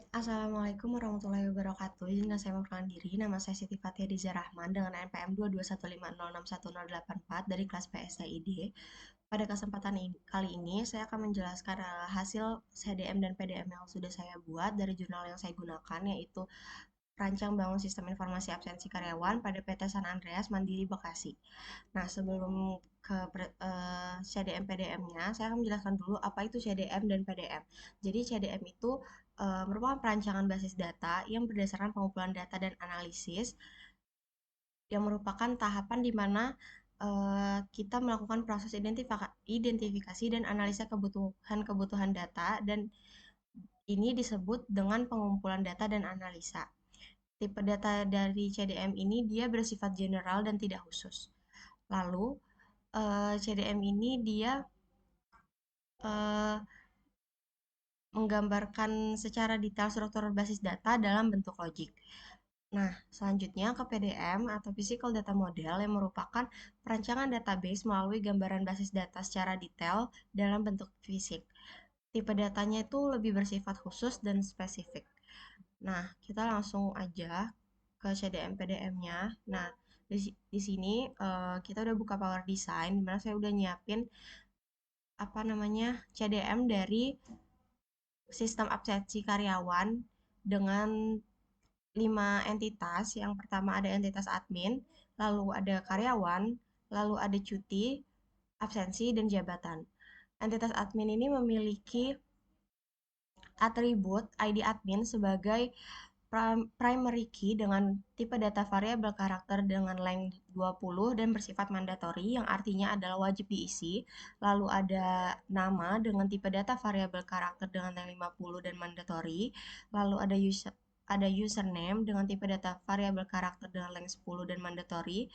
Assalamualaikum warahmatullahi wabarakatuh. Izinkan saya memperkenalkan diri. Nama saya Siti Fathia Diza Rahman dengan NPM 221506164 dari kelas PSID. Pada kesempatan kali ini, saya akan menjelaskan hasil CDM dan PDM yang sudah saya buat dari jurnal yang saya gunakan, yaitu Rancang Bangun Sistem Informasi Absensi Karyawan pada PT San Andreas Mandiri Bekasi. Nah, sebelum ke CDM PDM-nya, saya akan menjelaskan dulu apa itu CDM dan PDM. Jadi CDM itu merupakan perancangan basis data yang berdasarkan pengumpulan data dan analisis yang merupakan tahapan di mana kita melakukan proses identifikasi dan analisa kebutuhan data dan ini disebut dengan pengumpulan data dan analisa. Tipe data dari CDM ini dia bersifat general dan tidak khusus. Lalu CDM ini dia eh, menggambarkan secara detail struktur basis data dalam bentuk logik. Nah, selanjutnya ke PDM atau Physical Data Model yang merupakan perancangan database melalui gambaran basis data secara detail dalam bentuk fisik. Tipe datanya itu lebih bersifat khusus dan spesifik. Nah, kita langsung aja ke CDM PDM-nya. Nah, di sini kita udah buka Power Design, dimana saya udah nyiapin apa namanya CDM dari sistem absensi karyawan dengan 5 entitas. Yang pertama ada entitas admin, lalu ada karyawan, lalu ada cuti, absensi, dan jabatan. Entitas admin ini memiliki atribut ID admin sebagai primary key dengan tipe data variabel karakter dengan length 20 dan bersifat mandatori yang artinya adalah wajib diisi. Lalu ada nama dengan tipe data variabel karakter dengan length 50 dan mandatori. Lalu ada username dengan tipe data variabel karakter dengan length 10 dan mandatori.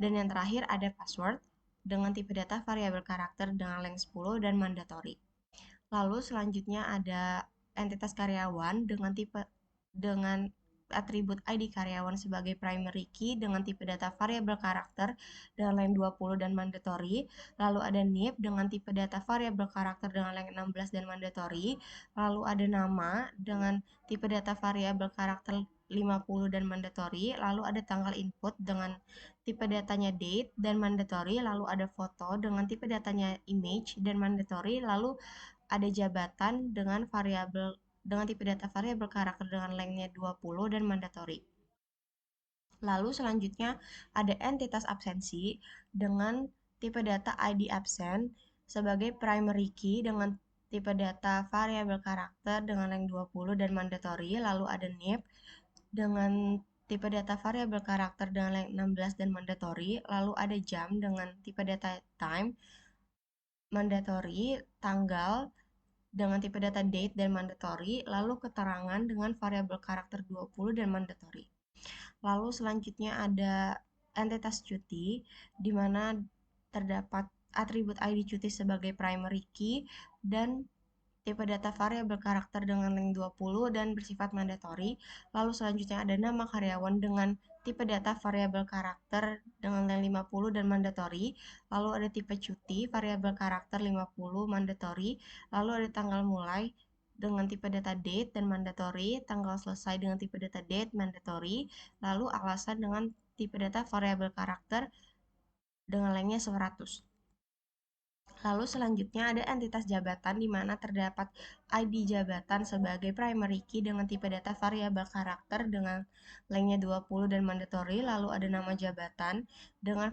Dan yang terakhir ada password dengan tipe data variabel karakter dengan length 10 dan mandatori. Lalu selanjutnya ada entitas karyawan dengan atribut ID karyawan sebagai primary key dengan tipe data variabel karakter dengan length 20 dan mandatory. Lalu ada NIP dengan tipe data variabel karakter dengan length 16 dan mandatory. Lalu ada nama dengan tipe data variabel karakter 50 dan mandatory. Lalu ada tanggal input dengan tipe datanya date dan mandatory. Lalu ada foto dengan tipe datanya image dan mandatory. Lalu ada jabatan dengan tipe data variabel karakter dengan length-nya 20 dan mandatory. Lalu selanjutnya ada entitas absensi dengan tipe data ID absent sebagai primary key dengan tipe data variabel karakter dengan length 20 dan mandatory. Lalu ada NIP dengan tipe data variabel karakter dengan length 16 dan mandatory. Lalu ada jam dengan tipe data time mandatory, tanggal dengan tipe data date dan mandatory, lalu keterangan dengan variabel karakter 20 dan mandatory. Lalu selanjutnya ada entitas cuti, di mana terdapat atribut ID cuti sebagai primary key dan tipe data variabel karakter dengan length 20 dan bersifat mandatori. Lalu selanjutnya ada nama karyawan dengan tipe data variabel karakter dengan length 50 dan mandatori. Lalu ada tipe cuti variabel karakter 50 mandatori. Lalu ada tanggal mulai dengan tipe data date dan mandatori, tanggal selesai dengan tipe data date mandatori, lalu alasan dengan tipe data variabel karakter dengan lengthnya 100. Lalu selanjutnya ada entitas jabatan di mana terdapat ID jabatan sebagai primary key dengan tipe data variabel karakter dengan lengthnya 20 dan mandatory. Lalu ada nama jabatan dengan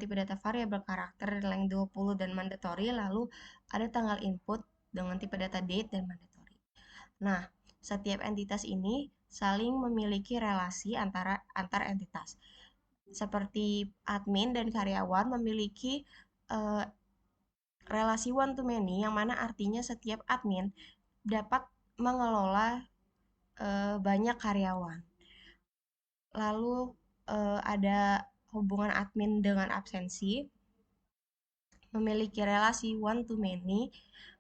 tipe data variabel karakter length 20 dan mandatory. Lalu ada tanggal input dengan tipe data date dan mandatory. Nah, setiap entitas ini saling memiliki relasi antar entitas. Seperti admin dan karyawan memiliki eh, relasi one to many yang mana artinya setiap admin dapat mengelola banyak karyawan. Lalu ada hubungan admin dengan absensi memiliki relasi one to many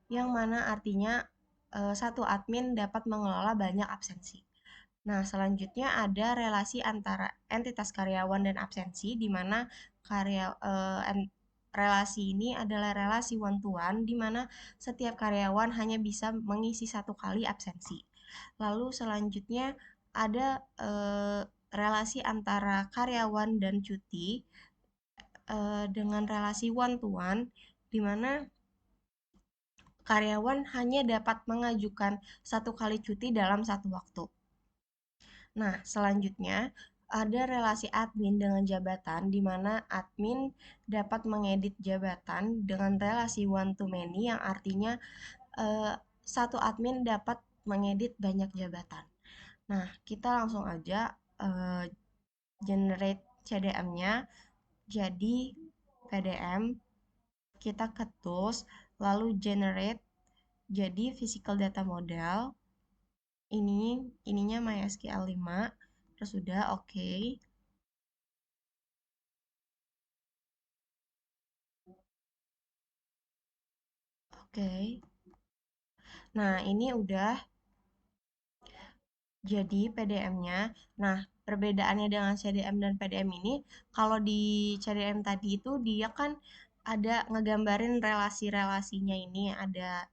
yang mana artinya satu admin dapat mengelola banyak absensi. Nah, selanjutnya ada relasi antara entitas karyawan dan absensi di mana relasi ini adalah relasi one to one di mana setiap karyawan hanya bisa mengisi satu kali absensi. Lalu selanjutnya ada relasi antara karyawan dan cuti dengan relasi one to one, di mana karyawan hanya dapat mengajukan satu kali cuti dalam satu waktu. Nah, selanjutnya ada relasi admin dengan jabatan, di mana admin dapat mengedit jabatan dengan relasi one to many, yang artinya eh, satu admin dapat mengedit banyak jabatan. Nah, kita langsung aja eh, generate CDM-nya. Jadi, PDM kita ke tools, lalu generate jadi physical data model. Ininya MySQL 5. Terus udah oke. Oke. Nah, ini udah jadi PDM-nya. Nah, perbedaannya dengan CDM dan PDM ini, kalau di CDM tadi itu dia kan ada ngegambarin relasi-relasinya ini, ada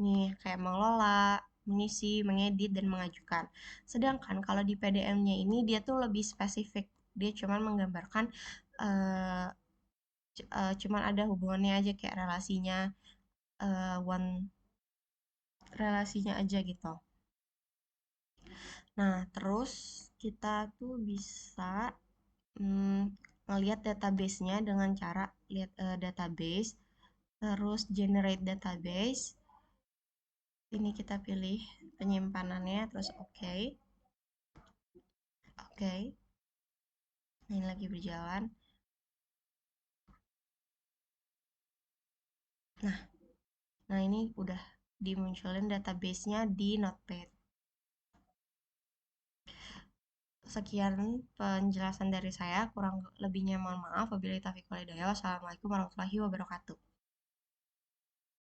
nih kayak mengelola, mengisi, mengedit, dan mengajukan. Sedangkan kalau di PDM-nya ini dia tuh lebih spesifik. Dia cuman menggambarkan eh, cuman ada hubungannya aja kayak one relasinya aja gitu. Nah, terus kita tuh bisa mm, ngelihat database-nya dengan cara lihat database, terus generate database. Ini kita pilih penyimpanannya, terus oke. Oke, ini lagi berjalan. Nah, nah ini udah dimunculin database-nya di Notepad. Sekian penjelasan dari saya, kurang lebihnya mohon maaf. Wabillahi taufiq walhidayah. Wassalamualaikum warahmatullahi wabarakatuh.